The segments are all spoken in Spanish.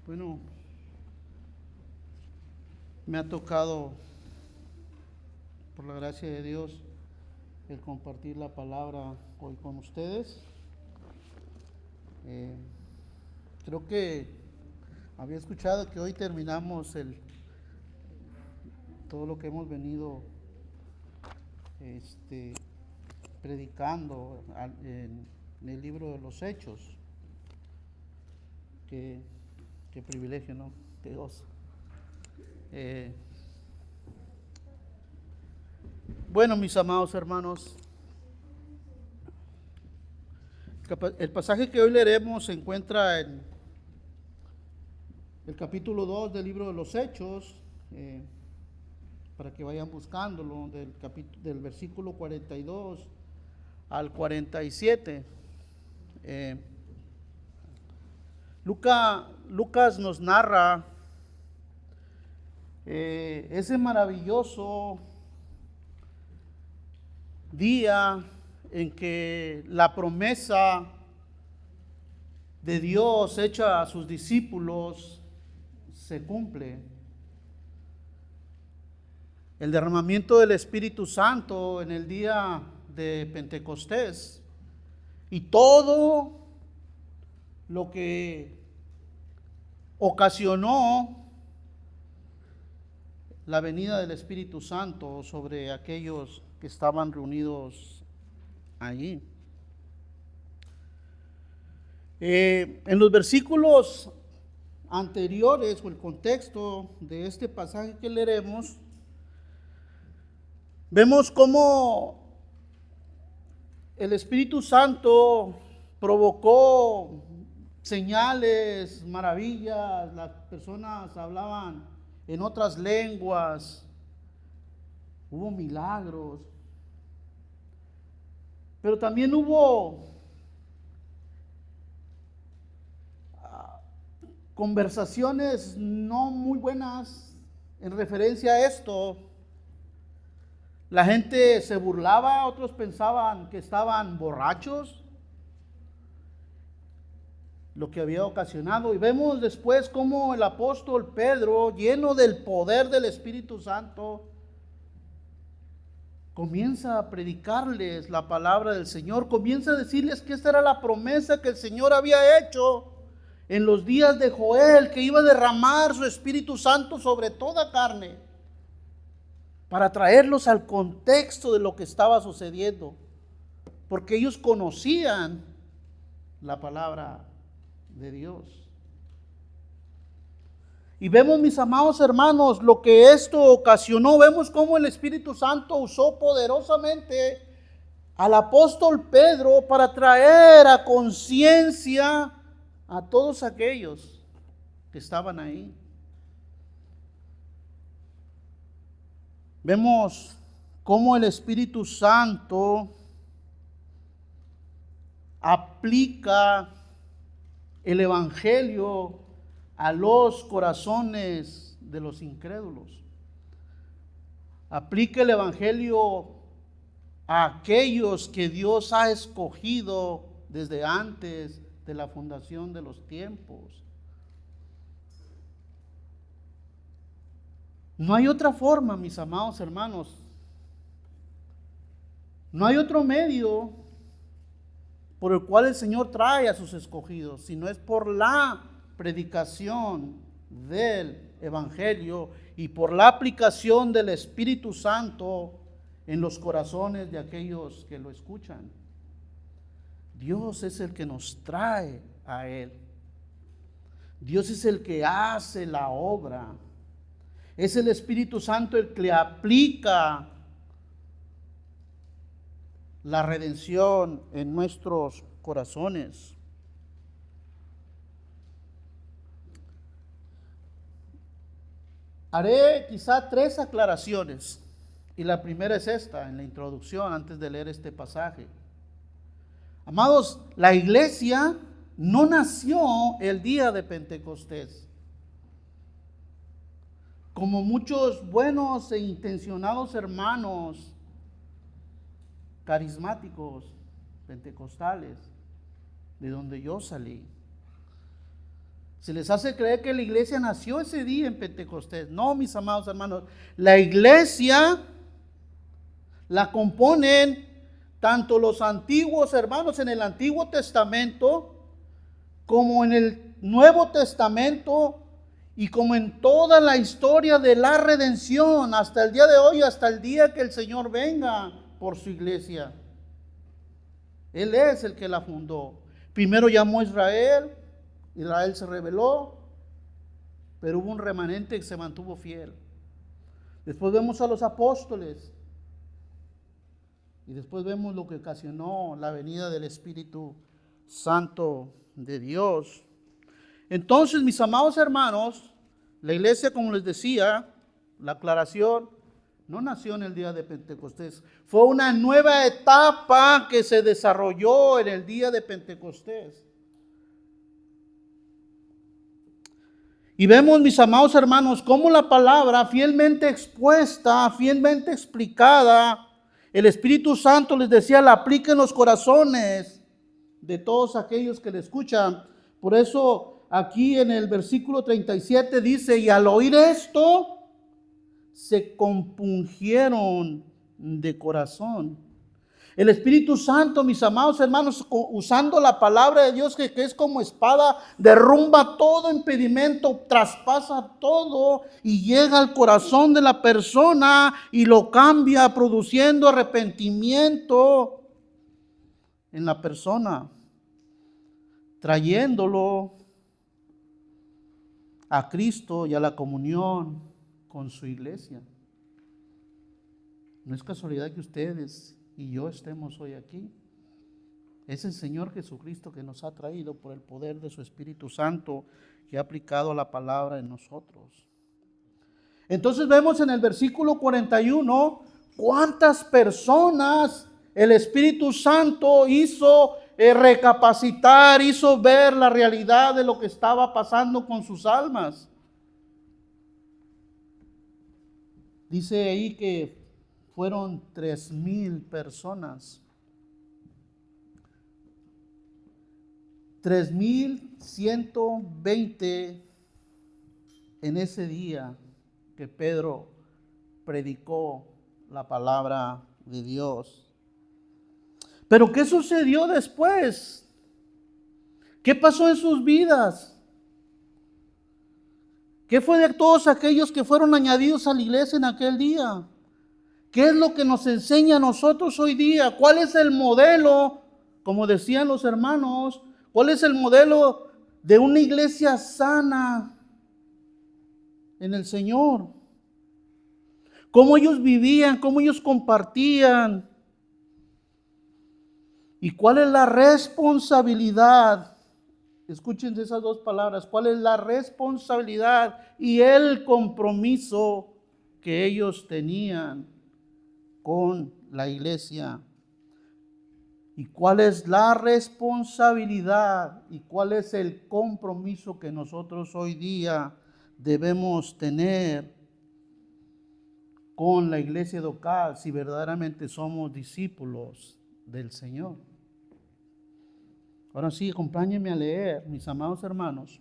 Bueno, me ha tocado, por la gracia de Dios, el compartir la palabra hoy con ustedes. Eh, Creo que había escuchado que hoy terminamos todo lo que hemos venido predicando en el libro de los Hechos. Qué privilegio, ¿no? Qué gozo. Bueno, mis amados hermanos, el pasaje que hoy leeremos se encuentra en el capítulo 2 del libro de los Hechos, para que vayan buscándolo, del versículo 42 al 47. Lucas nos narra ese maravilloso día en que la promesa de Dios hecha a sus discípulos se cumple. El derramamiento del Espíritu Santo en el día de Pentecostés y todo lo que ocasionó la venida del Espíritu Santo sobre aquellos que estaban reunidos allí. En los versículos anteriores, o el contexto de este pasaje que leeremos, vemos cómo el Espíritu Santo provocó señales, maravillas, las personas hablaban en otras lenguas, hubo milagros, pero también hubo conversaciones no muy buenas en referencia a esto. La gente se burlaba, otros pensaban que estaban borrachos, lo que había ocasionado. Y vemos después cómo el apóstol Pedro, lleno del poder del Espíritu Santo, comienza a predicarles la palabra del Señor, comienza a decirles que esta era la promesa que el Señor había hecho en los días de Joel, que iba a derramar su Espíritu Santo sobre toda carne, para traerlos al contexto de lo que estaba sucediendo, porque ellos conocían la palabra de Dios. Y vemos, mis amados hermanos, lo que esto ocasionó. Vemos cómo el Espíritu Santo usó poderosamente al apóstol Pedro para traer a conciencia a todos aquellos que estaban ahí. Vemos cómo el Espíritu Santo aplica el Evangelio a los corazones de los incrédulos. Aplica el Evangelio a aquellos que Dios ha escogido desde antes de la fundación de los tiempos. No hay otra forma, mis amados hermanos. No hay otro medio por el cual el Señor trae a sus escogidos, sino es por la predicación del Evangelio y por la aplicación del Espíritu Santo en los corazones de aquellos que lo escuchan. Dios es el que nos trae a Él. Dios es el que hace la obra. Es el Espíritu Santo el que le aplica la redención en nuestros corazones. Haré quizá 3 aclaraciones, y la primera es esta, en la introducción, antes de leer este pasaje. Amados, la iglesia no nació el día de Pentecostés. Como muchos buenos e intencionados hermanos carismáticos, pentecostales, de donde yo salí, Se les hace creer que la iglesia nació ese día en Pentecostés. No, mis amados hermanos, la iglesia la componen tanto los antiguos hermanos en el Antiguo Testamento como en el Nuevo Testamento y como en toda la historia de la redención hasta el día de hoy, hasta el día que el Señor venga por su iglesia. Él es el que la fundó. Primero llamó a Israel, Israel se rebeló, pero hubo un remanente que se mantuvo fiel. Después vemos a los apóstoles y después vemos lo que ocasionó la venida del Espíritu Santo de Dios. Entonces, mis amados hermanos, la iglesia, como les decía, la aclaración, no nació en el día de Pentecostés. Fue una nueva etapa que se desarrolló en el día de Pentecostés. Y vemos, mis amados hermanos, cómo la palabra fielmente expuesta, fielmente explicada, el Espíritu Santo les decía, la aplica en los corazones de todos aquellos que le escuchan. Por eso aquí en el versículo 37 dice, y al oír esto, se compungieron de corazón. El Espíritu Santo, mis amados hermanos, usando la palabra de Dios que es como espada, derrumba todo impedimento, traspasa todo y llega al corazón de la persona y lo cambia, produciendo arrepentimiento en la persona, trayéndolo a Cristo y a la comunión con su iglesia. No es casualidad que ustedes y yo estemos hoy aquí. Es el Señor Jesucristo que nos ha traído por el poder de su Espíritu Santo que ha aplicado la palabra en nosotros. Entonces vemos en el versículo 41 cuántas personas el Espíritu Santo hizo recapacitar, hizo ver la realidad de lo que estaba pasando con sus almas. Dice ahí que fueron 3,000 personas. 3,120 en ese día que Pedro predicó la palabra de Dios. Pero ¿qué sucedió después? ¿Qué pasó en sus vidas? ¿Qué fue de todos aquellos que fueron añadidos a la iglesia en aquel día? ¿Qué es lo que nos enseña a nosotros hoy día? ¿Cuál es el modelo, como decían los hermanos, cuál es el modelo de una iglesia sana en el Señor? ¿Cómo ellos vivían? ¿Cómo ellos compartían? ¿Y cuál es la responsabilidad? Escuchen esas dos palabras. ¿Cuál es la responsabilidad y el compromiso que ellos tenían con la iglesia? ¿Y cuál es la responsabilidad y cuál es el compromiso que nosotros hoy día debemos tener con la iglesia local si verdaderamente somos discípulos del Señor? Ahora sí, acompáñenme a leer, mis amados hermanos,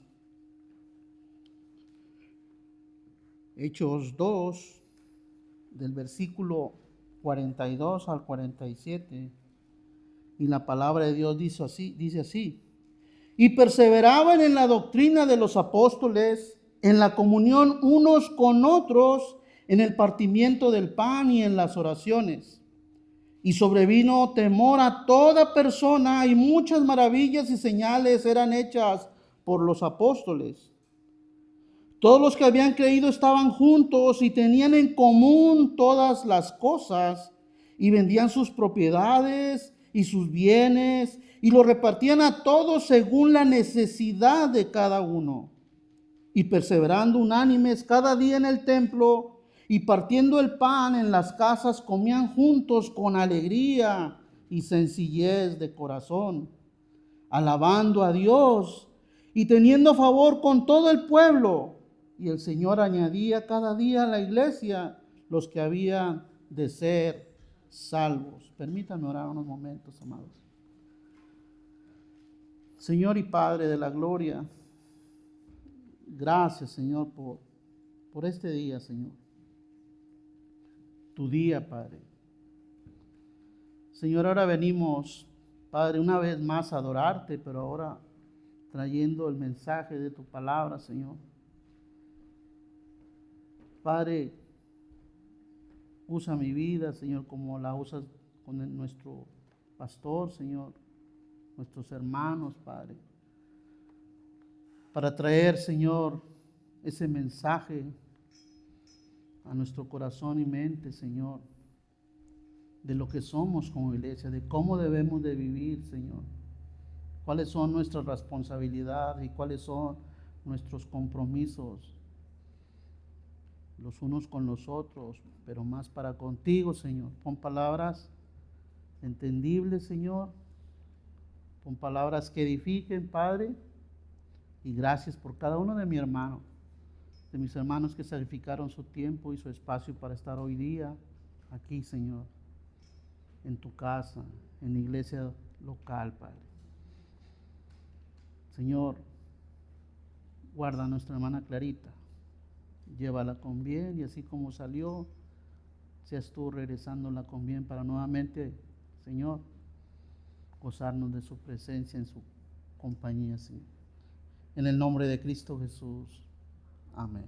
Hechos 2, del versículo 42 al 47, y la palabra de Dios dice así: y perseveraban en la doctrina de los apóstoles, en la comunión unos con otros, en el partimiento del pan y en las oraciones. Y sobrevino temor a toda persona, y muchas maravillas y señales eran hechas por los apóstoles. Todos los que habían creído estaban juntos y tenían en común todas las cosas, y vendían sus propiedades y sus bienes, y lo repartían a todos según la necesidad de cada uno. Y perseverando unánimes cada día en el templo, y partiendo el pan en las casas, comían juntos con alegría y sencillez de corazón, alabando a Dios y teniendo favor con todo el pueblo. Y el Señor añadía cada día a la iglesia los que habían de ser salvos. Permítanme orar unos momentos, amados. Señor y Padre de la gloria, Gracias, Señor, por este día, Señor. Tu día, Padre. Señor, ahora venimos, Padre, una vez más a adorarte, pero ahora trayendo el mensaje de tu palabra, Señor. Padre, usa mi vida, Señor, como la usas con nuestro pastor, Señor, nuestros hermanos, Padre, para traer, Señor, ese mensaje a nuestro corazón y mente, Señor, de lo que somos como iglesia, de cómo debemos de vivir, Señor, cuáles son nuestras responsabilidades y cuáles son nuestros compromisos los unos con los otros, pero más para contigo, Señor. Pon palabras entendibles, Señor, pon palabras que edifiquen, Padre, y gracias por cada uno de mis hermanos que sacrificaron su tiempo y su espacio para estar hoy día aquí, Señor, en tu casa, en la iglesia local, Padre. Señor, guarda a nuestra hermana Clarita, llévala con bien y así como salió, seas tú regresándola con bien para nuevamente, Señor, gozarnos de su presencia en su compañía, Señor. En el nombre de Cristo Jesús. Amén.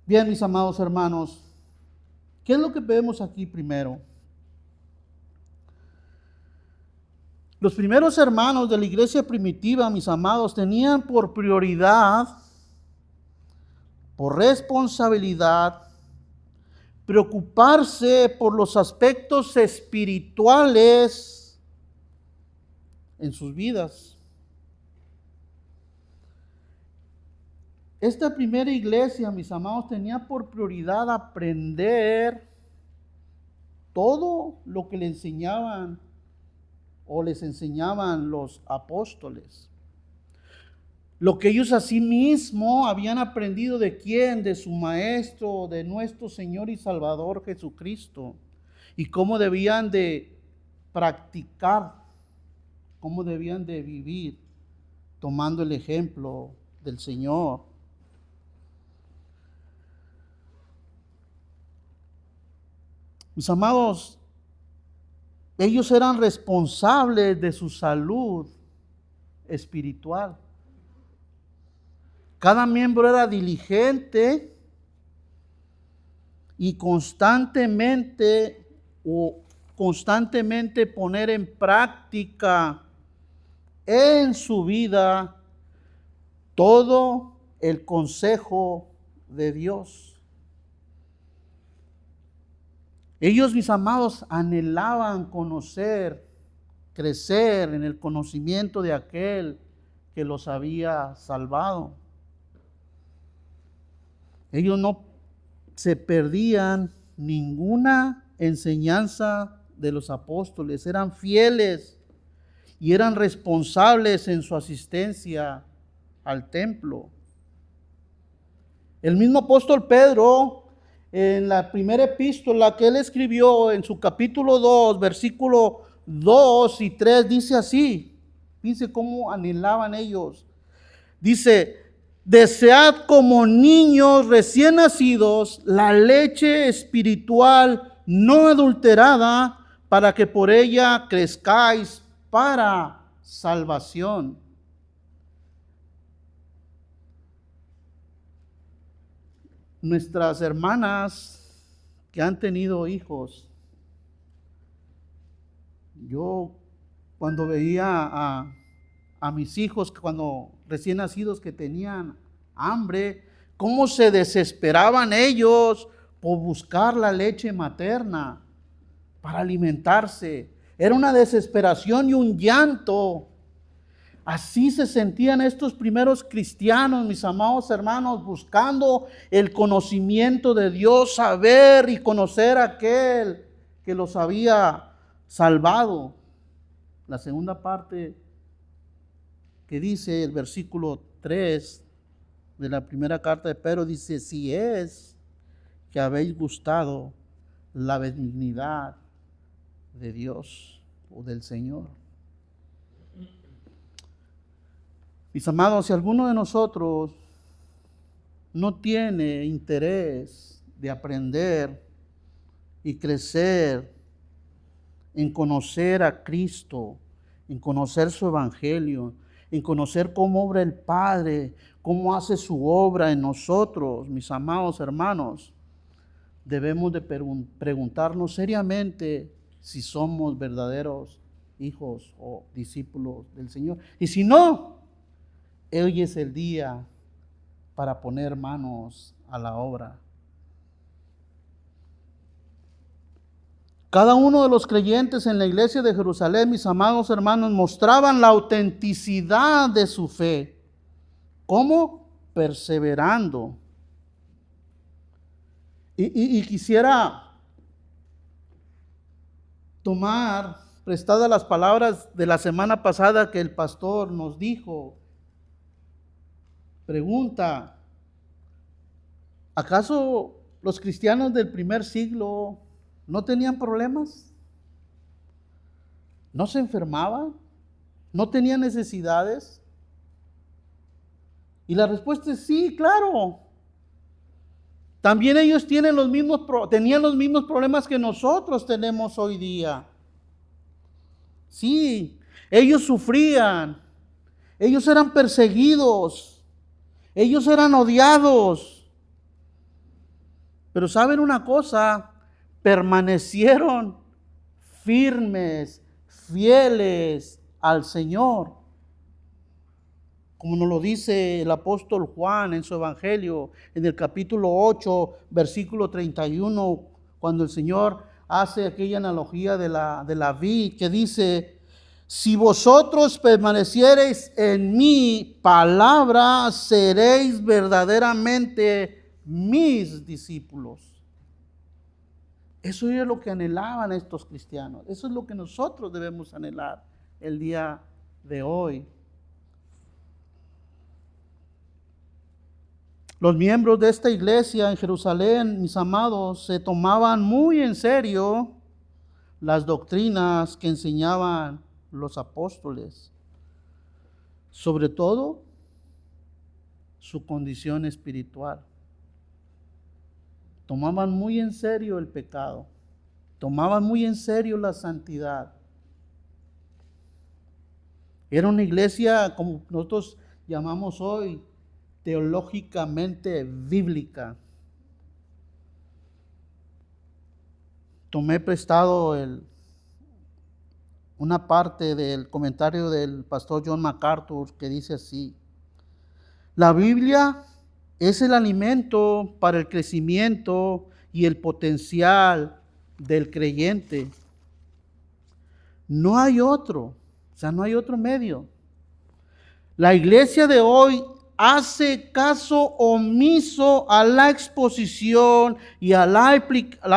Bien, mis amados hermanos, ¿qué es lo que vemos aquí primero? Los primeros hermanos de la iglesia primitiva, mis amados, tenían por prioridad, por responsabilidad, preocuparse por los aspectos espirituales en sus vidas. Esta primera iglesia, mis amados, tenía por prioridad aprender todo lo que le enseñaban o les enseñaban los apóstoles. Lo que ellos a sí mismos habían aprendido de quién, de su maestro, de nuestro Señor y Salvador Jesucristo, y cómo debían de practicar, cómo debían de vivir, tomando el ejemplo del Señor. Mis amados, ellos eran responsables de su salud espiritual. Cada miembro era diligente y constantemente poner en práctica en su vida todo el consejo de Dios. Ellos, mis amados, anhelaban conocer, crecer en el conocimiento de aquel que los había salvado. Ellos no se perdían ninguna enseñanza de los apóstoles, eran fieles y eran responsables en su asistencia al templo. El mismo apóstol Pedro, en la primera epístola que él escribió en su capítulo 2, versículo 2 y 3, dice así, dice cómo anhelaban ellos. Dice: desead como niños recién nacidos la leche espiritual no adulterada, para que por ella crezcáis para salvación. Nuestras hermanas que han tenido hijos, yo cuando veía a mis hijos cuando recién nacidos que tenían hambre, cómo se desesperaban ellos por buscar la leche materna para alimentarse. Era una desesperación y un llanto. Así se sentían estos primeros cristianos, mis amados hermanos, buscando el conocimiento de Dios, saber y conocer a aquel que los había salvado. La segunda parte que dice el versículo 3 de la primera carta de Pedro, dice: si es que habéis gustado la benignidad de Dios o del Señor. Mis amados, si alguno de nosotros no tiene interés de aprender y crecer en conocer a Cristo, en conocer su evangelio, en conocer cómo obra el Padre, cómo hace su obra en nosotros, mis amados hermanos, debemos de preguntarnos seriamente si somos verdaderos hijos o discípulos del Señor. Y si no, hoy es el día para poner manos a la obra. Cada uno de los creyentes en la iglesia de Jerusalén, mis amados hermanos, mostraban la autenticidad de su fe. ¿Cómo? Perseverando. Y quisiera tomar prestadas las palabras de la semana pasada que el pastor nos dijo. Pregunta, ¿acaso los cristianos del primer siglo no tenían problemas? ¿No se enfermaban? ¿No tenían necesidades? Y la respuesta es sí, claro. También ellos tenían los mismos problemas que nosotros tenemos hoy día. Sí, ellos sufrían, ellos eran perseguidos, ellos eran odiados. Pero ¿saben una cosa? Permanecieron firmes, fieles al Señor. Como nos lo dice el apóstol Juan en su evangelio, en el capítulo 8, versículo 31, cuando el Señor hace aquella analogía de la vid, que dice: si vosotros permaneciereis en mi palabra, seréis verdaderamente mis discípulos. Eso es lo que anhelaban estos cristianos. Eso es lo que nosotros debemos anhelar el día de hoy. Los miembros de esta iglesia en Jerusalén, mis amados, se tomaban muy en serio las doctrinas que enseñaban los apóstoles, sobre todo su condición espiritual. Tomaban muy en serio el pecado, tomaban muy en serio la santidad. Era una iglesia, como nosotros llamamos hoy, teológicamente bíblica. Tomé prestado una parte del comentario del pastor John MacArthur que dice así: la Biblia es el alimento para el crecimiento y el potencial del creyente. No hay otro, no hay otro medio. La iglesia de hoy hace caso omiso a la exposición y a la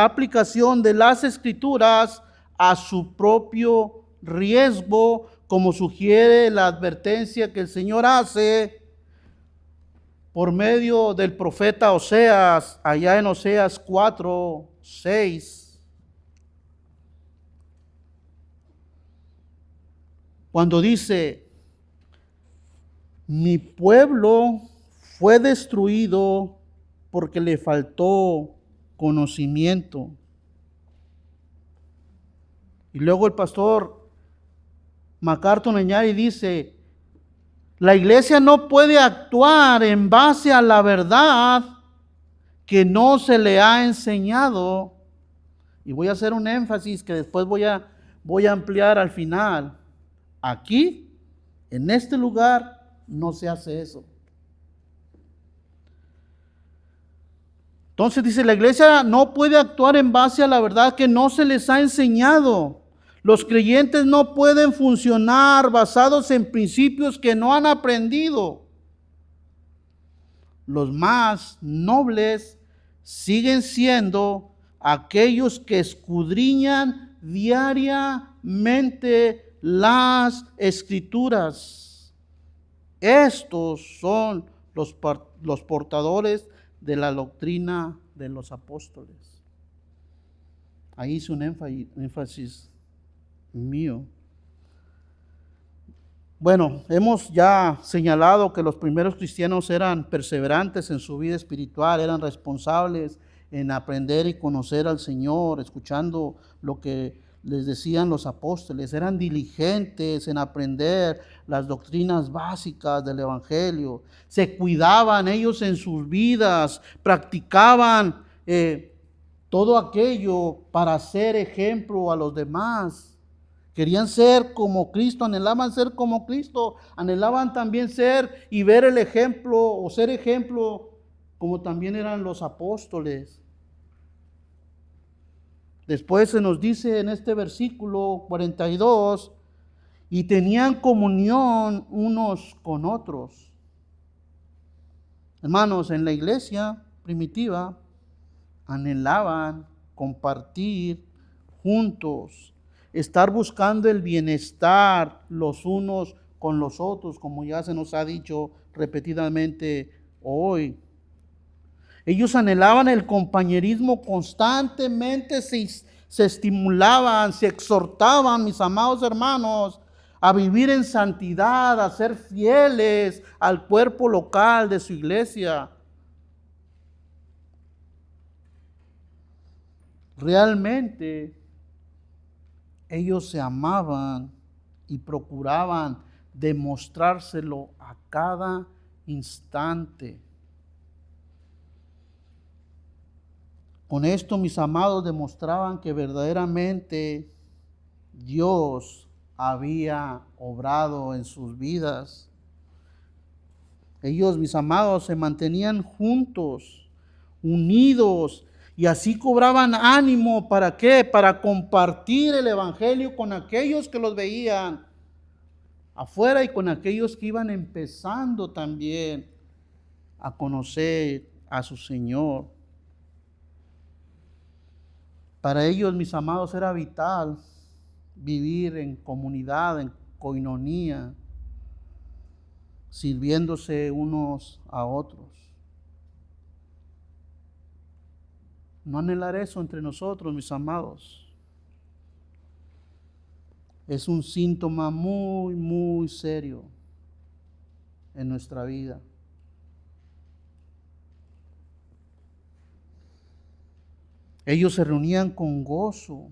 aplicación de las Escrituras a su propio riesgo, como sugiere la advertencia que el Señor hace por medio del profeta Oseas, allá en Oseas 4:6. Cuando dice: mi pueblo fue destruido porque le faltó conocimiento. Y luego el pastor MacArthur añade y dice: la iglesia no puede actuar en base a la verdad que no se le ha enseñado. Y voy a hacer un énfasis que después voy a ampliar al final. Aquí, en este lugar, no se hace eso. Entonces dice, la iglesia no puede actuar en base a la verdad que no se les ha enseñado. Los creyentes no pueden funcionar basados en principios que no han aprendido. Los más nobles siguen siendo aquellos que escudriñan diariamente las Escrituras. Estos son los portadores de la doctrina de los apóstoles. Ahí hice un énfasis mío. Bueno, hemos ya señalado que los primeros cristianos eran perseverantes en su vida espiritual, eran responsables en aprender y conocer al Señor, escuchando lo que les decían los apóstoles, eran diligentes en aprender las doctrinas básicas del Evangelio, se cuidaban ellos en sus vidas, practicaban todo aquello para ser ejemplo a los demás. Querían ser como Cristo, anhelaban ser como Cristo, anhelaban también ser y ver el ejemplo o ser ejemplo como también eran los apóstoles. Después se nos dice en este versículo 42, y tenían comunión unos con otros. Hermanos, en la iglesia primitiva anhelaban compartir juntos, estar buscando el bienestar los unos con los otros, como ya se nos ha dicho repetidamente hoy. Ellos anhelaban el compañerismo constantemente, se estimulaban, se exhortaban, mis amados hermanos, a vivir en santidad, a ser fieles al cuerpo local de su iglesia. Realmente ellos se amaban y procuraban demostrárselo a cada instante. Con esto, mis amados, demostraban que verdaderamente Dios había obrado en sus vidas. Ellos, mis amados, se mantenían juntos, unidos, y así cobraban ánimo. ¿Para qué? Para compartir el Evangelio con aquellos que los veían afuera y con aquellos que iban empezando también a conocer a su Señor. Para ellos, mis amados, era vital vivir en comunidad, en coinonía, sirviéndose unos a otros. No anhelar eso entre nosotros, mis amados. Es un síntoma muy, muy serio en nuestra vida. Ellos se reunían con gozo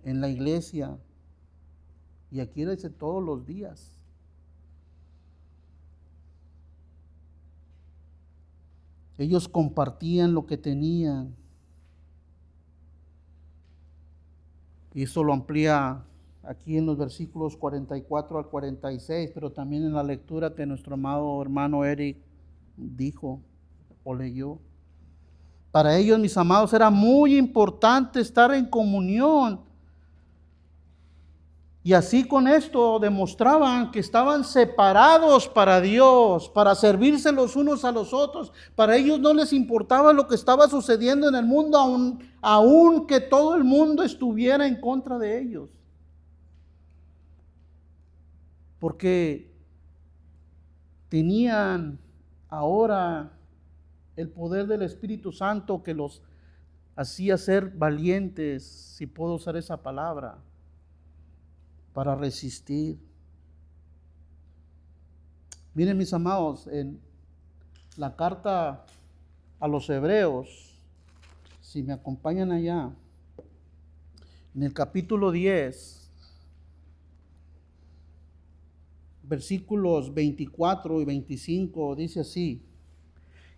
en la iglesia, y aquí dice todos los días. Ellos compartían lo que tenían. Y eso lo amplía aquí en los versículos 44 al 46, pero también en la lectura que nuestro amado hermano Eric dijo o leyó. Para ellos, mis amados, era muy importante estar en comunión. Y así con esto demostraban que estaban separados para Dios, para servirse los unos a los otros. Para ellos no les importaba lo que estaba sucediendo en el mundo, aun que todo el mundo estuviera en contra de ellos. Porque tenían ahora el poder del Espíritu Santo que los hacía ser valientes, si puedo usar esa palabra, para resistir. Miren, mis amados, en la carta a los Hebreos, si me acompañan allá, en el capítulo 10, versículos 24 y 25, dice así: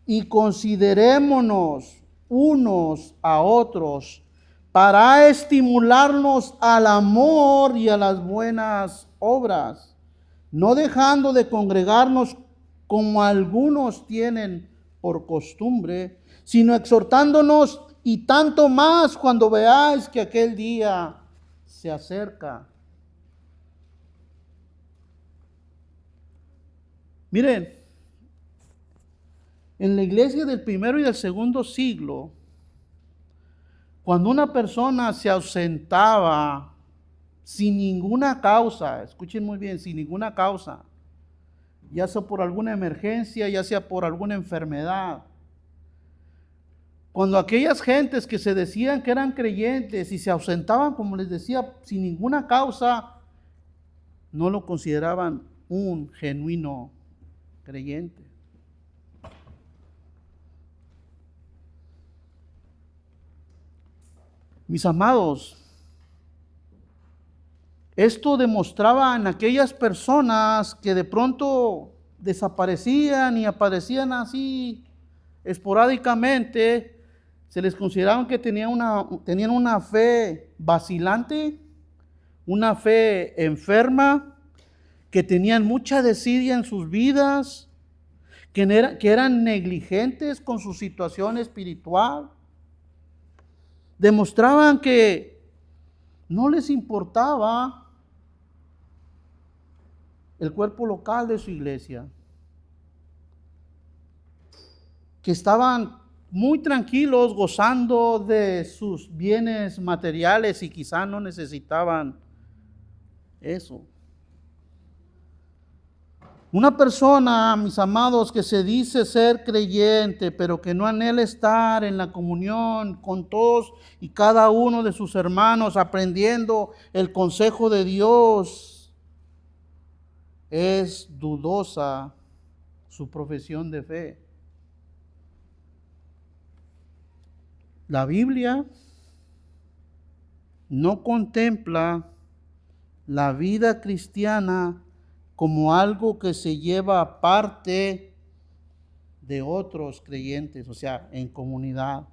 y considerémonos unos a otros para estimularnos al amor y a las buenas obras, no dejando de congregarnos como algunos tienen por costumbre, sino exhortándonos, y tanto más cuando veáis que aquel día se acerca. Miren, en la iglesia del primero y del segundo siglo, cuando una persona se ausentaba sin ninguna causa, escuchen muy bien, sin ninguna causa, ya sea por alguna emergencia, ya sea por alguna enfermedad, cuando aquellas gentes que se decían que eran creyentes y se ausentaban, como les decía, sin ninguna causa, no lo consideraban un genuino creyente. Mis amados, esto demostraba en aquellas personas que de pronto desaparecían y aparecían así esporádicamente, se les consideraban que tenían una fe vacilante, una fe enferma, que tenían mucha desidia en sus vidas, que eran negligentes con su situación espiritual. Demostraban que no les importaba el cuerpo local de su iglesia, que estaban muy tranquilos gozando de sus bienes materiales y quizá no necesitaban eso. Una persona, mis amados, que se dice ser creyente, pero que no anhela estar en la comunión con todos y cada uno de sus hermanos, aprendiendo el consejo de Dios, es dudosa su profesión de fe. La Biblia no contempla la vida cristiana como algo que se lleva aparte de otros creyentes, o sea, en comunidad.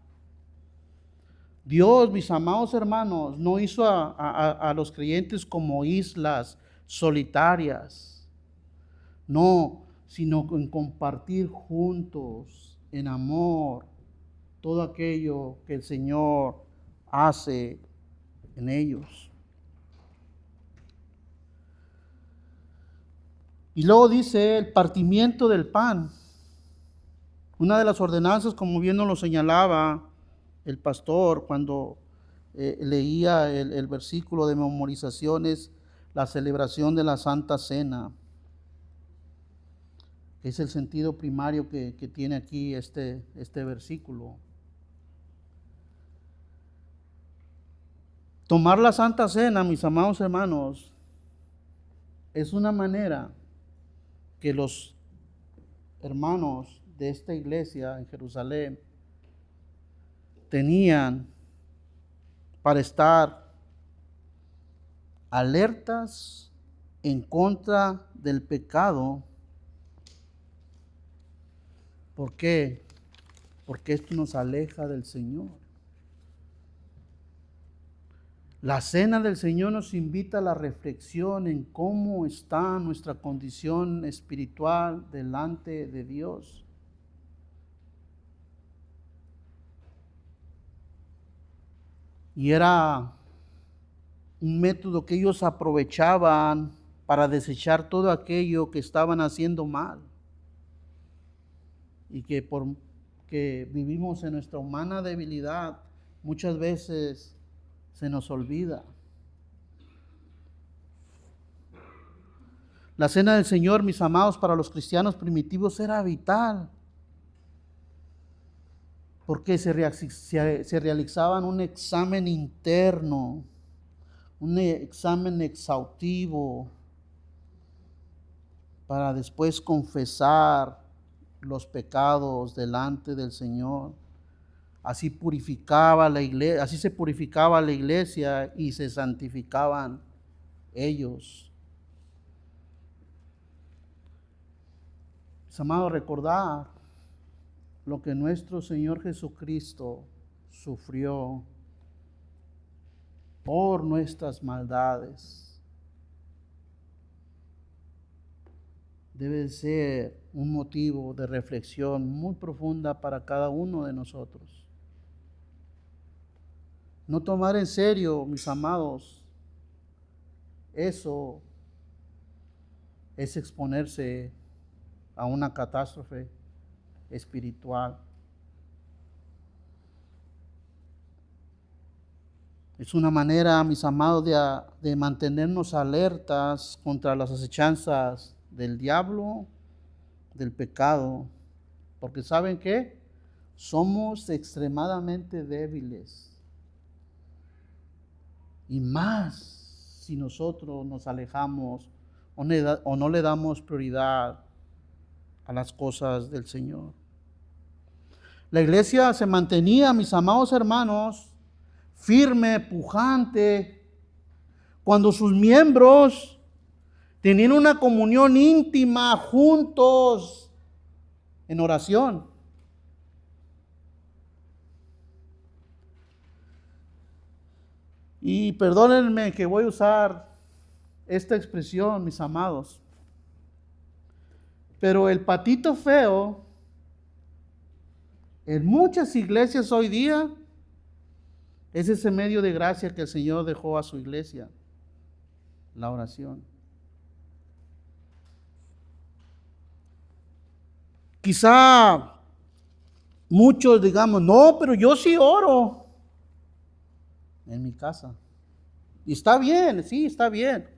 Dios, mis amados hermanos, no hizo a los creyentes como islas solitarias, no, sino en compartir juntos, en amor, todo aquello que el Señor hace en ellos. Y luego dice el partimiento del pan. Una de las ordenanzas, como bien nos lo señalaba el pastor cuando leía el versículo de memorización, es la celebración de la Santa Cena. Es el sentido primario que tiene aquí este versículo. Tomar la Santa Cena, mis amados hermanos, es una manera que los hermanos de esta iglesia en Jerusalén tenían para estar alertas en contra del pecado. ¿Por qué? Porque esto nos aleja del Señor. La cena del Señor nos invita a la reflexión en cómo está nuestra condición espiritual delante de Dios. Y era un método que ellos aprovechaban para desechar todo aquello que estaban haciendo mal. Y que porque vivimos en nuestra humana debilidad, muchas veces se nos olvida. La cena del Señor, mis amados, para los cristianos primitivos era vital, porque se realizaban un examen interno, un examen exhaustivo, para después confesar los pecados delante del Señor. Así purificaba la iglesia, así se purificaba la iglesia y se santificaban ellos. Mis amados, recordar lo que nuestro Señor Jesucristo sufrió por nuestras maldades debe ser un motivo de reflexión muy profunda para cada uno de nosotros. No tomar en serio, mis amados, eso es exponerse a una catástrofe espiritual. Es una manera, mis amados, de mantenernos alertas contra las acechanzas del diablo, del pecado, porque ¿saben qué? Somos extremadamente débiles. Y más si nosotros nos alejamos o no le damos prioridad a las cosas del Señor. La iglesia se mantenía, mis amados hermanos, firme, pujante, cuando sus miembros tenían una comunión íntima juntos en oración. Y perdónenme que voy a usar esta expresión, mis amados, pero el patito feo en muchas iglesias hoy día es ese medio de gracia que el Señor dejó a su iglesia, la oración. Quizá muchos digamos, no, pero yo sí oro en mi casa. Y está bien, sí, está bien.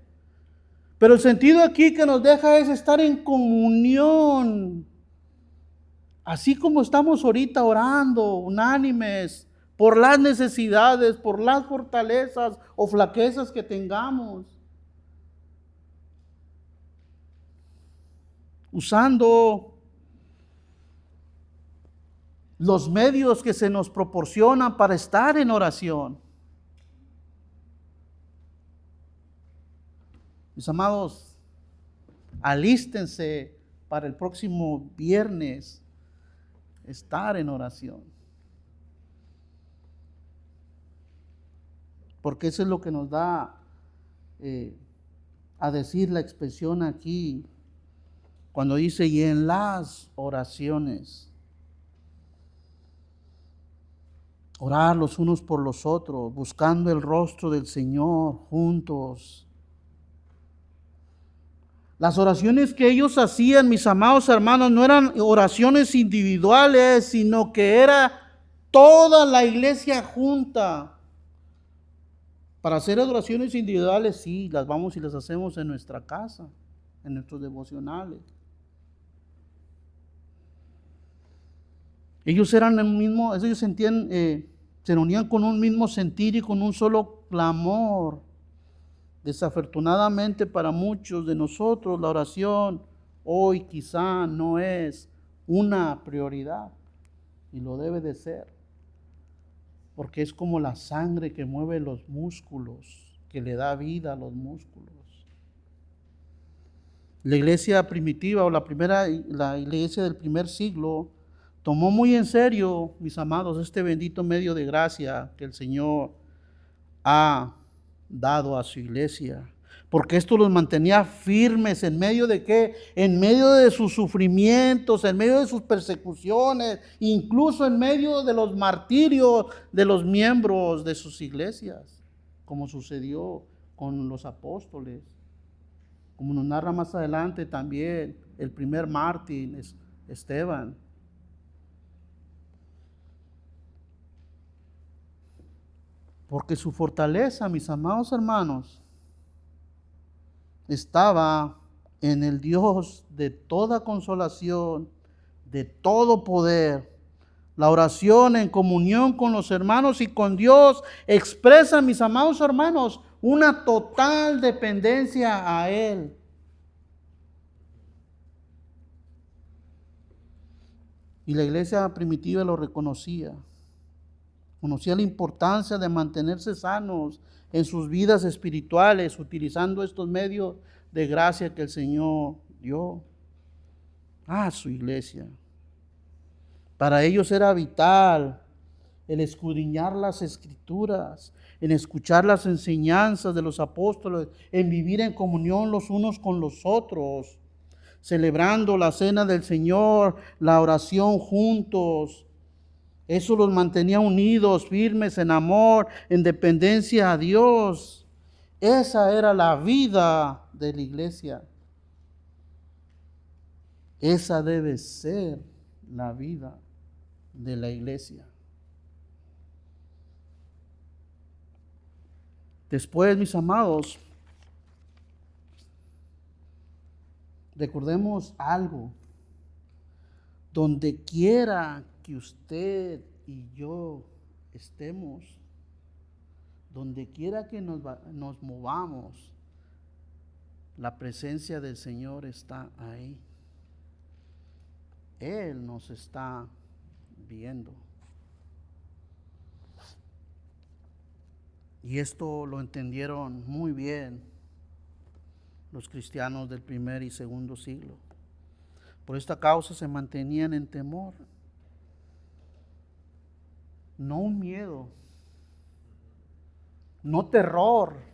Pero el sentido aquí que nos deja es estar en comunión. Así como estamos ahorita orando, unánimes, por las necesidades, por las fortalezas o flaquezas que tengamos. Usando los medios que se nos proporcionan para estar en oración. Mis amados, alístense para el próximo viernes estar en oración. Porque eso es lo que nos da a decir la expresión aquí, cuando dice, y en las oraciones. Orar los unos por los otros, buscando el rostro del Señor juntos. Las oraciones que ellos hacían, mis amados hermanos, no eran oraciones individuales, sino que era toda la iglesia junta. Para hacer oraciones individuales, sí, las vamos y las hacemos en nuestra casa, en nuestros devocionales. Ellos eran el mismo, ellos sentían, se reunían con un mismo sentir y con un solo clamor. Desafortunadamente para muchos de nosotros la oración hoy quizá no es una prioridad y lo debe de ser, porque es como la sangre que mueve los músculos, que le da vida a los músculos. La iglesia primitiva o la iglesia del primer siglo tomó muy en serio, mis amados, este bendito medio de gracia que el Señor ha dado a su iglesia, porque esto los mantenía firmes en medio de qué, en medio de sus sufrimientos, en medio de sus persecuciones, incluso en medio de los martirios de los miembros de sus iglesias, como sucedió con los apóstoles, como nos narra más adelante también el primer mártir, Esteban. Porque su fortaleza, mis amados hermanos, estaba en el Dios de toda consolación, de todo poder. La oración en comunión con los hermanos y con Dios expresa, mis amados hermanos, una total dependencia a Él. Y la iglesia primitiva lo reconocía. Conocía la importancia de mantenerse sanos en sus vidas espirituales, utilizando estos medios de gracia que el Señor dio a su iglesia. Para ellos era vital el escudriñar las Escrituras, en escuchar las enseñanzas de los apóstoles, en vivir en comunión los unos con los otros, celebrando la cena del Señor, la oración juntos. Eso los mantenía unidos, firmes en amor, en dependencia a Dios. Esa era la vida de la iglesia. Esa debe ser la vida de la iglesia. Después, mis amados, recordemos algo. Donde quiera que usted y yo estemos, donde quiera que nos movamos, la presencia del Señor está ahí. Él nos está viendo. Y esto lo entendieron muy bien los cristianos del primer y segundo siglo. Por esta causa se mantenían en temor. No un miedo, no terror,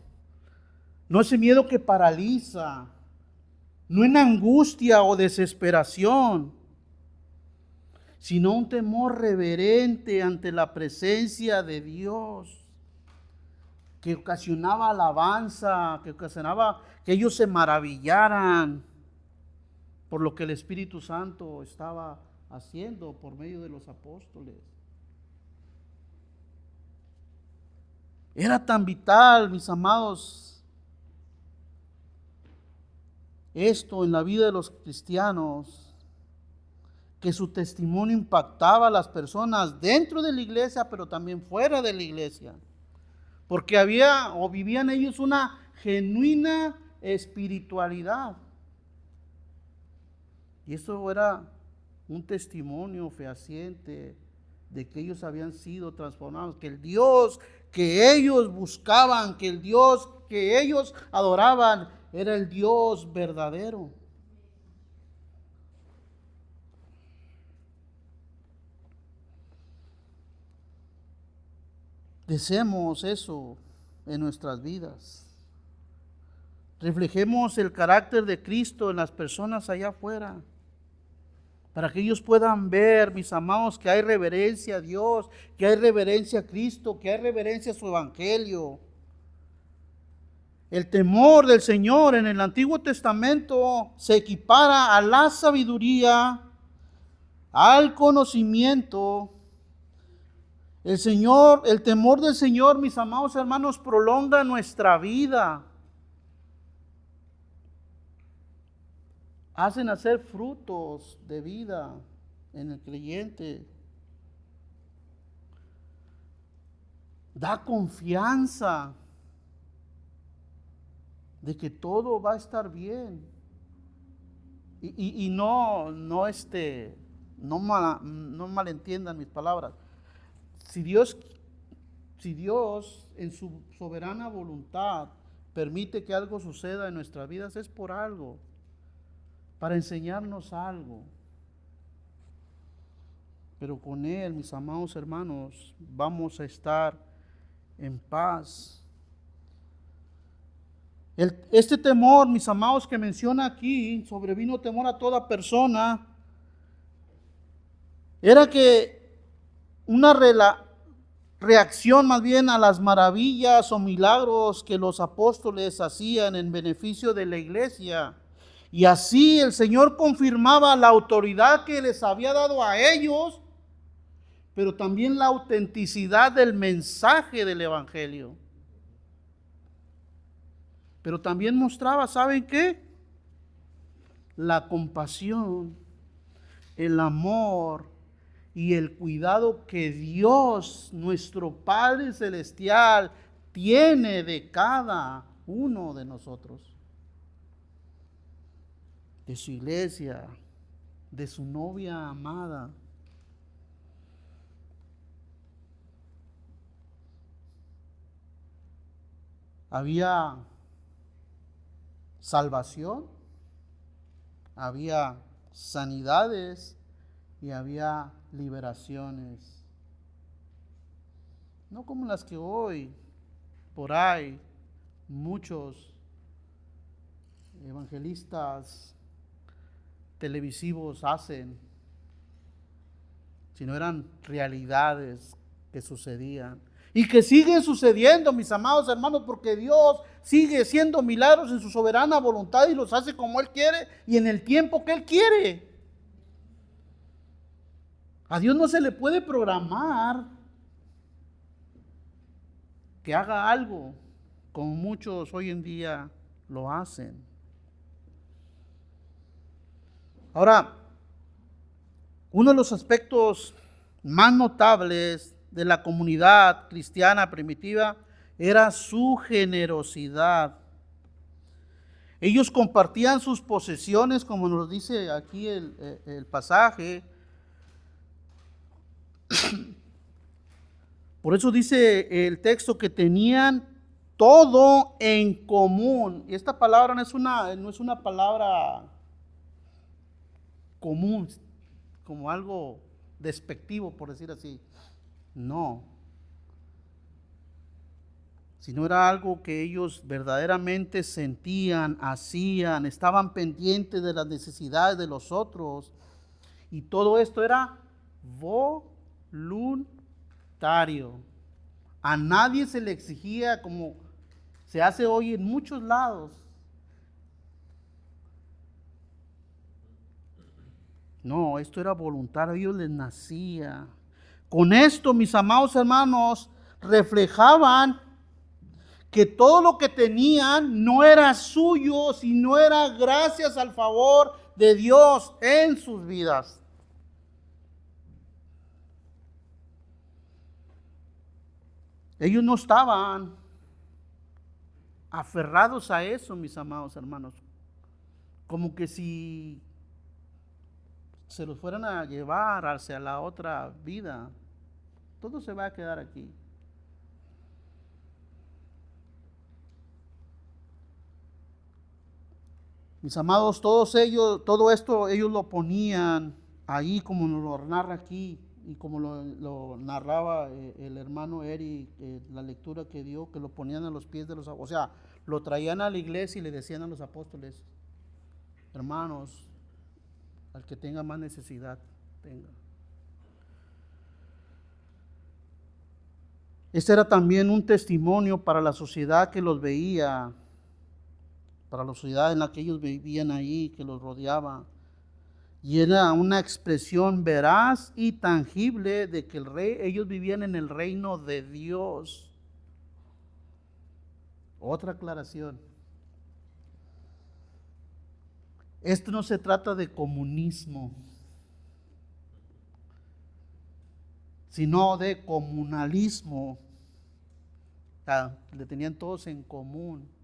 no ese miedo que paraliza, no en angustia o desesperación, sino un temor reverente ante la presencia de Dios, que ocasionaba alabanza, que ocasionaba que ellos se maravillaran por lo que el Espíritu Santo estaba haciendo por medio de los apóstoles. Era tan vital, mis amados, esto en la vida de los cristianos, que su testimonio impactaba a las personas dentro de la iglesia, pero también fuera de la iglesia. Porque había o vivían ellos una genuina espiritualidad. Y eso era un testimonio fehaciente de que ellos habían sido transformados, que el Dios que ellos buscaban, que el Dios que ellos adoraban, era el Dios verdadero. Deseemos eso en nuestras vidas. Reflejemos el carácter de Cristo en las personas allá afuera, para que ellos puedan ver, mis amados, que hay reverencia a Dios, que hay reverencia a Cristo, que hay reverencia a su Evangelio. El temor del Señor en el Antiguo Testamento se equipara a la sabiduría, al conocimiento. El temor del Señor, mis amados hermanos, prolonga nuestra vida. Hace nacer frutos de vida en el creyente. Da confianza de que todo va a estar bien. Y no malentiendan mis palabras. Si Dios en su soberana voluntad permite que algo suceda en nuestras vidas, es por algo, para enseñarnos algo. Pero con Él, mis amados hermanos, vamos a estar en paz. Este temor, mis amados, que menciona aquí, sobrevino temor a toda persona, era que una reacción más bien a las maravillas o milagros que los apóstoles hacían en beneficio de la iglesia. Y así el Señor confirmaba la autoridad que les había dado a ellos, pero también la autenticidad del mensaje del Evangelio. Pero también mostraba, ¿saben qué? La compasión, el amor y el cuidado que Dios, nuestro Padre Celestial, tiene de cada uno de nosotros, de su iglesia, de su novia amada. Había salvación, había sanidades y había liberaciones. No como las que hoy, por ahí, muchos evangelistas televisivos hacen, sino eran realidades que sucedían y que siguen sucediendo, mis amados hermanos, porque Dios sigue haciendo milagros en su soberana voluntad y los hace como Él quiere y en el tiempo que Él quiere. A Dios no se le puede programar que haga algo, como muchos hoy en día lo hacen. Ahora, uno de los aspectos más notables de la comunidad cristiana primitiva era su generosidad. Ellos compartían sus posesiones, como nos dice aquí el pasaje. Por eso dice el texto que tenían todo en común. Y esta palabra no es una palabra común, como algo despectivo, por decir así. No. Sino era algo que ellos verdaderamente sentían, hacían, estaban pendientes de las necesidades de los otros. Y todo esto era voluntario. A nadie se le exigía como se hace hoy en muchos lados. No, esto era voluntario, a ellos les nacía. Con esto, mis amados hermanos, reflejaban que todo lo que tenían no era suyo, sino era gracias al favor de Dios en sus vidas. Ellos no estaban aferrados a eso, mis amados hermanos, como que si se los fueran a llevar hacia la otra vida, todo se va a quedar aquí. Mis amados, todo esto ellos lo ponían ahí como nos lo narra aquí y como lo narraba el hermano Eric, la lectura que dio, que lo ponían a los pies de los, o sea, lo traían a la iglesia y le decían a los apóstoles, hermanos, al que tenga más necesidad, tenga. Este era también un testimonio para la sociedad que los veía, para la sociedad en la que ellos vivían ahí, que los rodeaba. Y era una expresión veraz y tangible de que ellos vivían en el reino de Dios. Otra aclaración. Esto no se trata de comunismo, sino de comunalismo. O sea, le tenían todos en común.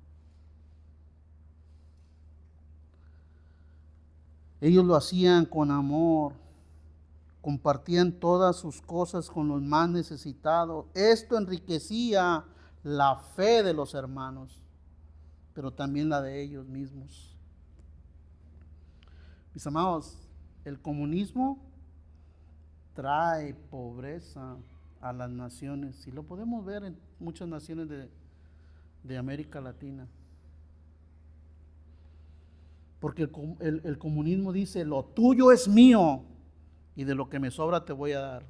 Ellos lo hacían con amor, compartían todas sus cosas con los más necesitados. Esto enriquecía la fe de los hermanos, pero también la de ellos mismos. Mis amados, el comunismo trae pobreza a las naciones, y lo podemos ver en muchas naciones de América Latina. Porque el comunismo dice, lo tuyo es mío y de lo que me sobra te voy a dar.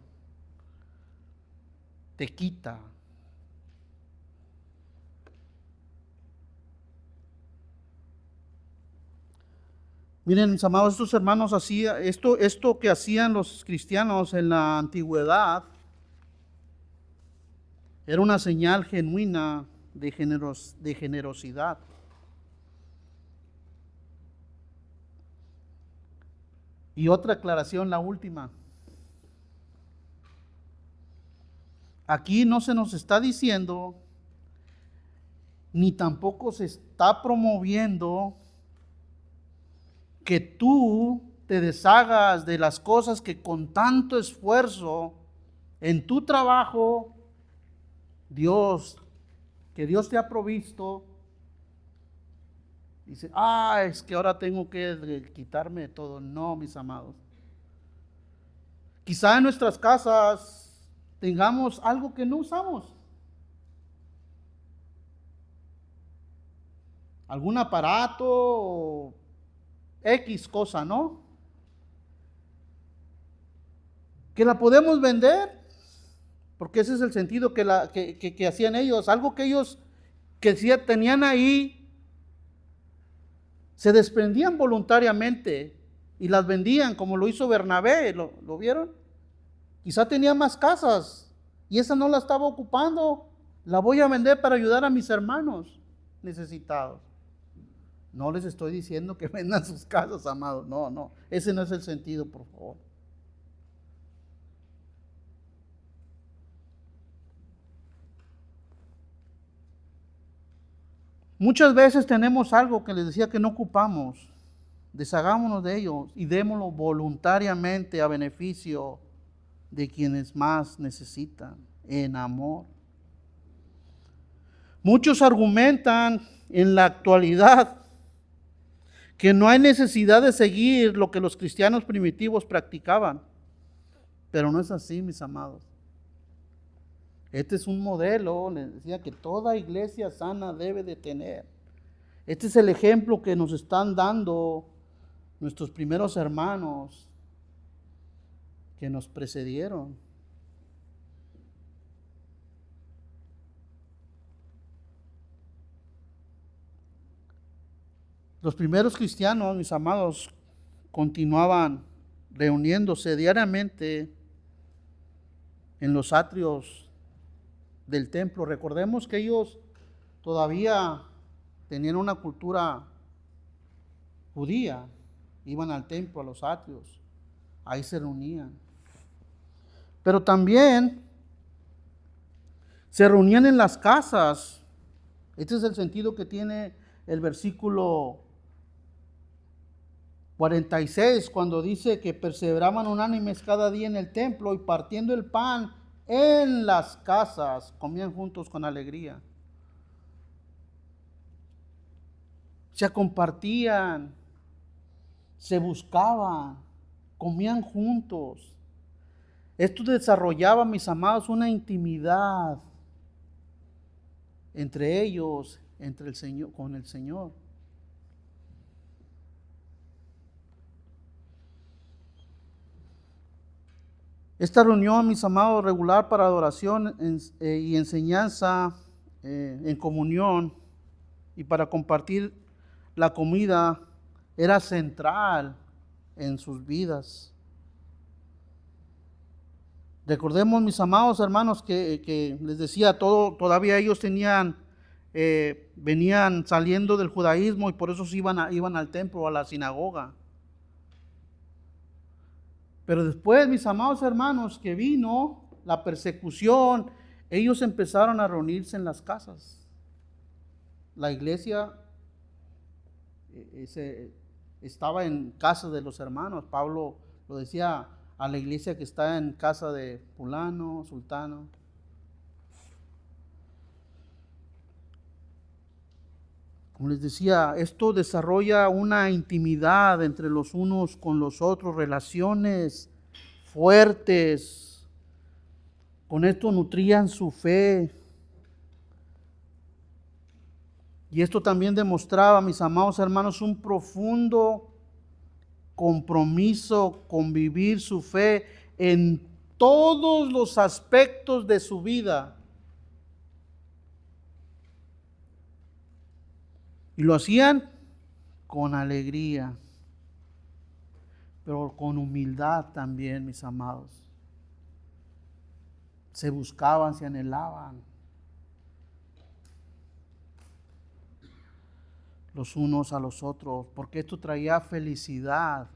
Te quita. Miren, mis amados, estos hermanos hacían esto que hacían los cristianos en la antigüedad era una señal genuina de generosidad. Y otra aclaración, la última. Aquí no se nos está diciendo, ni tampoco se está promoviendo que tú te deshagas de las cosas que con tanto esfuerzo en tu trabajo, que Dios te ha provisto. Dice, es que ahora tengo que quitarme de todo. No, mis amados. Quizá en nuestras casas tengamos algo que no usamos. Algún aparato o X cosa, ¿no? Que la podemos vender, porque ese es el sentido que hacían ellos. Algo que ellos que tenían ahí, se desprendían voluntariamente y las vendían, como lo hizo Bernabé. ¿Lo vieron? Quizá tenía más casas y esa no la estaba ocupando. La voy a vender para ayudar a mis hermanos necesitados. No les estoy diciendo que vendan sus casas, amados. No. Ese no es el sentido, por favor. Muchas veces tenemos algo que les decía que no ocupamos. Deshagámonos de ello y démoslo voluntariamente a beneficio de quienes más necesitan, en amor. Muchos argumentan en la actualidad que no hay necesidad de seguir lo que los cristianos primitivos practicaban, pero no es así, mis amados. Este es un modelo, les decía, que toda iglesia sana debe de tener. Este es el ejemplo que nos están dando nuestros primeros hermanos que nos precedieron. Los primeros cristianos, mis amados, continuaban reuniéndose diariamente en los atrios del templo. Recordemos que ellos todavía tenían una cultura judía, iban al templo, a los atrios, ahí se reunían. Pero también se reunían en las casas. Este es el sentido que tiene el versículo 46, cuando dice que perseveraban unánimes cada día en el templo y partiendo el pan en las casas, comían juntos con alegría. Se compartían, se buscaban, comían juntos. Esto desarrollaba, mis amados, una intimidad entre ellos, entre el Señor, con el Señor. Esta reunión, mis amados, regular para adoración y enseñanza en comunión y para compartir la comida era central en sus vidas. Recordemos, mis amados hermanos, que les decía, todavía ellos venían saliendo del judaísmo y por eso iban al templo, a la sinagoga. Pero después, mis amados hermanos, que vino la persecución, ellos empezaron a reunirse en las casas. La iglesia estaba en casa de los hermanos. Pablo lo decía a la iglesia que está en casa de fulano, sultano. Como les decía, esto desarrolla una intimidad entre los unos con los otros, relaciones fuertes. Con esto nutrían su fe. Y esto también demostraba, mis amados hermanos, un profundo compromiso con vivir su fe en todos los aspectos de su vida. Y lo hacían con alegría, pero con humildad también, mis amados. Se buscaban, se anhelaban los unos a los otros, porque esto traía felicidad.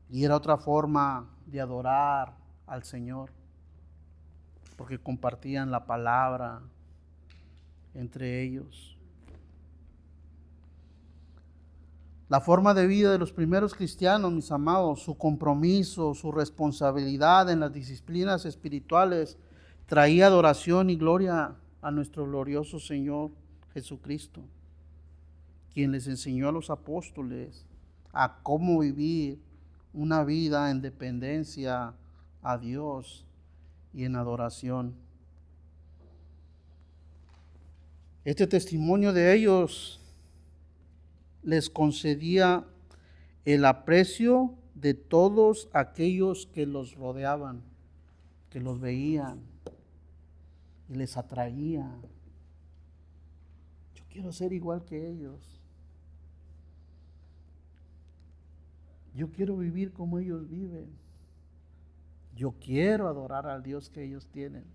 Y era otra forma de adorar al Señor, porque compartían la palabra entre ellos. La forma de vida de los primeros cristianos, mis amados, su compromiso, su responsabilidad en las disciplinas espirituales, traía adoración y gloria a nuestro glorioso Señor Jesucristo, quien les enseñó a los apóstoles a cómo vivir una vida en dependencia a Dios y en adoración. Este testimonio de ellos les concedía el aprecio de todos aquellos que los rodeaban, que los veían y les atraía. Yo quiero ser igual que ellos. Yo quiero vivir como ellos viven. Yo quiero adorar al Dios que ellos tienen.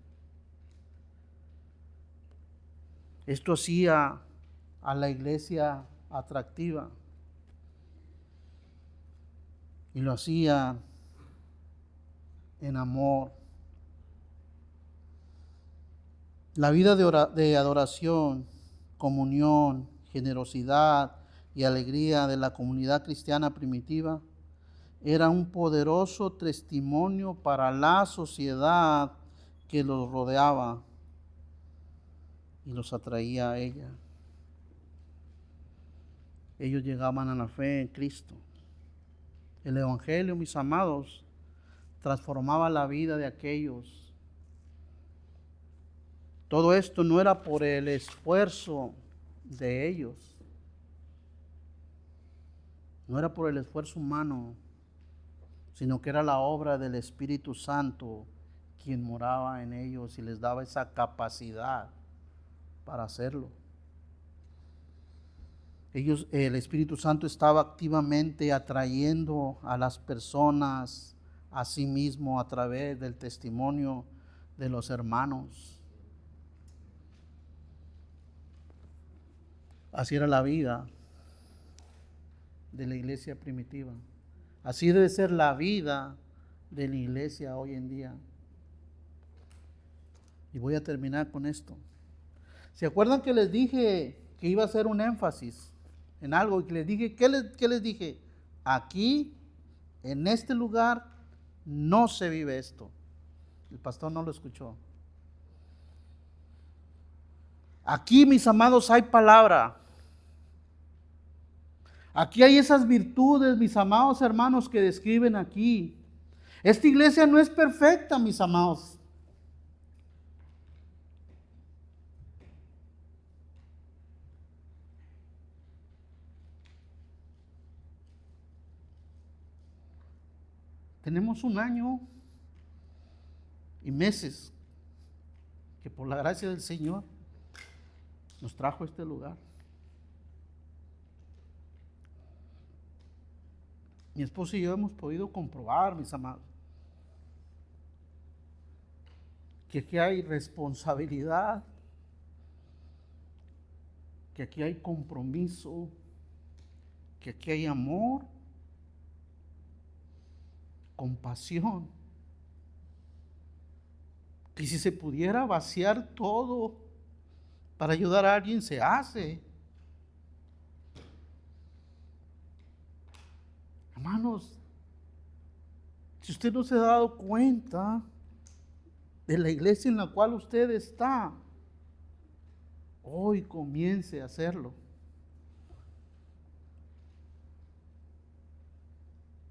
Esto hacía a la iglesia atractiva y lo hacía en amor. La vida de adoración comunión, generosidad y alegría de la comunidad cristiana primitiva era un poderoso testimonio para la sociedad que los rodeaba y los atraía a ella. Ellos llegaban a la fe en Cristo. El Evangelio, mis amados, transformaba la vida de aquellos. Todo esto no era por el esfuerzo de ellos, no era por el esfuerzo humano, sino que era la obra del Espíritu Santo quien moraba en ellos y les daba esa capacidad para hacerlo. El Espíritu Santo estaba activamente atrayendo a las personas a sí mismo a través del testimonio de los hermanos. Así era la vida de la iglesia primitiva. Así debe ser la vida de la iglesia hoy en día. Y voy a terminar con esto. ¿Se acuerdan que les dije que iba a hacer un énfasis en algo? Y que les dije, ¿qué les dije? Aquí, en este lugar, no se vive esto. El pastor no lo escuchó. Aquí, mis amados, hay palabra. Aquí hay esas virtudes, mis amados hermanos, que describen aquí. Esta iglesia no es perfecta, mis amados. Tenemos un año y meses que por la gracia del Señor nos trajo a este lugar. Mi esposo y yo hemos podido comprobar, mis amados, que aquí hay responsabilidad, que aquí hay compromiso, que aquí hay amor, compasión. Que si se pudiera vaciar todo para ayudar a alguien, se hace. Hermanos, si usted no se ha dado cuenta de la iglesia en la cual usted está, hoy comience a hacerlo.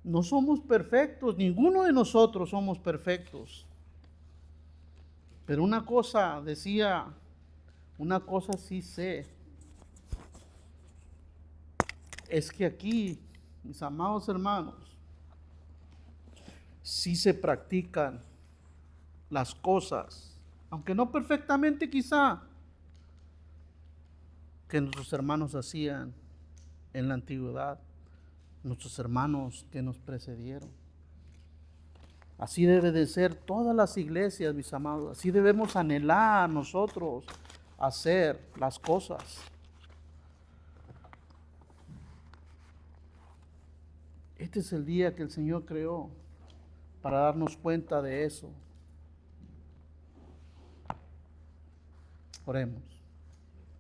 No somos perfectos, ninguno de nosotros somos perfectos. Pero una cosa decía, una cosa sí sé, es que aquí, mis amados hermanos, sí se practican las cosas, aunque no perfectamente quizá, que nuestros hermanos hacían en la antigüedad, nuestros hermanos que nos precedieron. Así debe de ser todas las iglesias, mis amados. Así debemos anhelar nosotros hacer las cosas. Este es el día que el Señor creó para darnos cuenta de eso. Oremos.